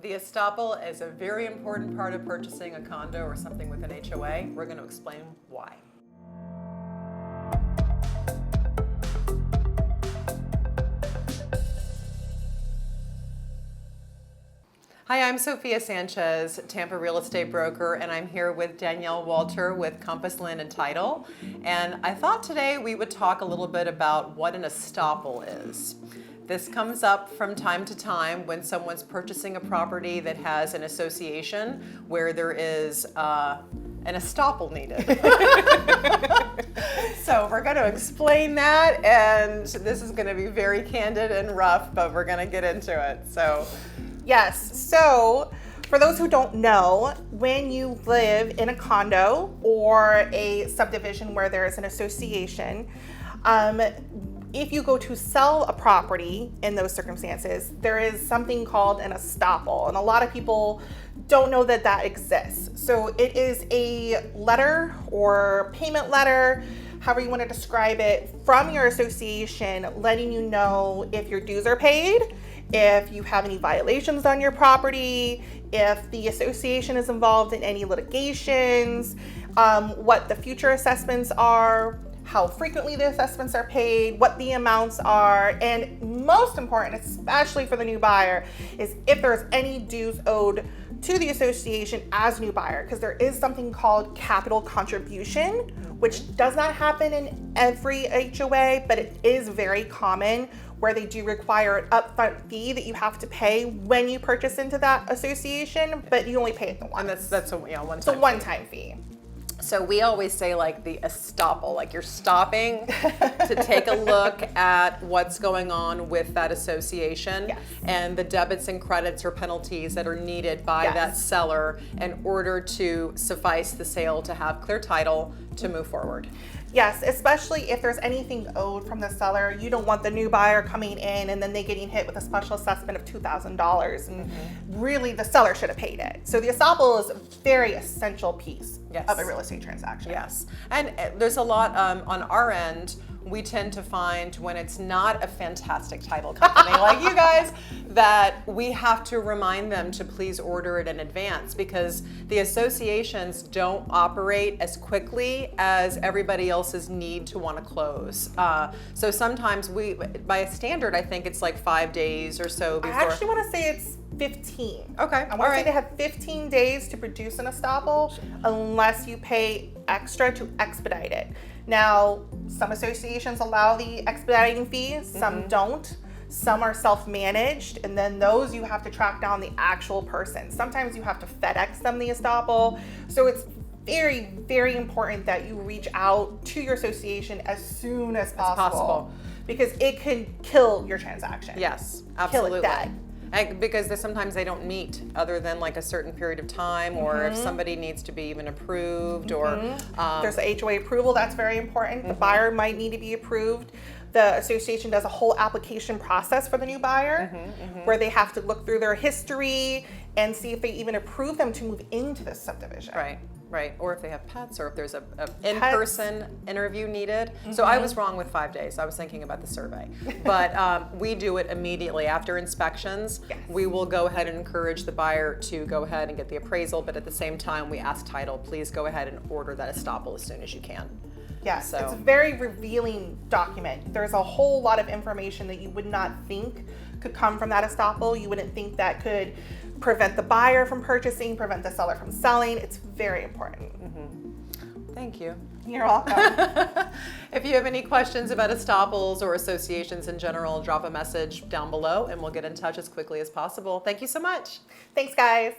The estoppel is a very important part of purchasing a condo or something with an HOA. We're going to explain why. Hi, I'm Sophia Sanchez, Tampa real estate broker, and I'm here with Danielle Walter with Compass Land and Title. And I thought today we would talk a little bit about what an estoppel is. This comes up from time to time when someone's purchasing a property that has an association where there is an estoppel needed. So we're going to explain that, and this is going to be very candid and rough, but we're going to get into it. Yes, so for those who don't know, when you live in a condo or a subdivision where there is an association, if you go to sell a property in those circumstances, there is something called an estoppel, and a lot of people don't know that that exists. So it is a letter or payment letter, however you want to describe it, from your association letting you know if your dues are paid, if you have any violations on your property, if the association is involved in any litigations, what the future assessments are, how frequently the assessments are paid, what the amounts are, and most important, especially for the new buyer, is if there's any dues owed to the association as a new buyer, because there is something called capital contribution, which does not happen in every HOA, but it is very common, where they do require an upfront fee that you have to pay when you purchase into that association, but you only pay it the once. And that's a one-time It's a one-time fee. So we always say like the estoppel, like you're stopping to take a look at what's going on with that association. Yes. And the debits and credits or penalties that are needed by Yes. that seller in order to suffice the sale to have clear title to move forward. Yes, especially if there's anything owed from the seller. You don't want the new buyer coming in and then they getting hit with a special assessment of $2,000, and really the seller should have paid it. So the estoppel is a very essential piece Yes. of a real estate transaction. Yes, and there's a lot on our end. We tend to find when it's not a fantastic title company like you guys, that we have to remind them to please order it in advance, because the associations don't operate as quickly as everybody else's need to want to close. So sometimes by a standard, I think it's like 5 days or so before. I actually want to say it's 15. Okay, I want to say they have 15 days to produce an estoppel unless you pay extra to expedite it. Now, some associations allow the expediting fees, some don't. Some are self-managed, and then those you have to track down the actual person. Sometimes you have to FedEx them the estoppel. So it's very, very important that you reach out to your association as soon as possible. Because it can kill your transaction. Yes, absolutely. Kill it dead. Because sometimes they don't meet other than like a certain period of time, or if somebody needs to be even approved, or there's the HOA approval, that's very important. The buyer might need to be approved. The association does a whole application process for the new buyer, where they have to look through their history and see if they even approve them to move into this subdivision. Right. Or if they have pets, or if there's a in-person interview needed. So I was wrong with 5 days. I was thinking about the survey. But we do it immediately after inspections. Yes. We will go ahead and encourage the buyer to go ahead and get the appraisal, but at the same time, we ask title, please go ahead and order that estoppel as soon as you can. Yes, So- it's a very revealing document. There's a whole lot of information that you would not think could come from that estoppel. You wouldn't think that could prevent the buyer from purchasing, prevent the seller from selling. It's very important. Thank you. You're welcome. If you have any questions about estoppels or associations in general, drop a message down below and we'll get in touch as quickly as possible. Thank you so much. Thanks, guys.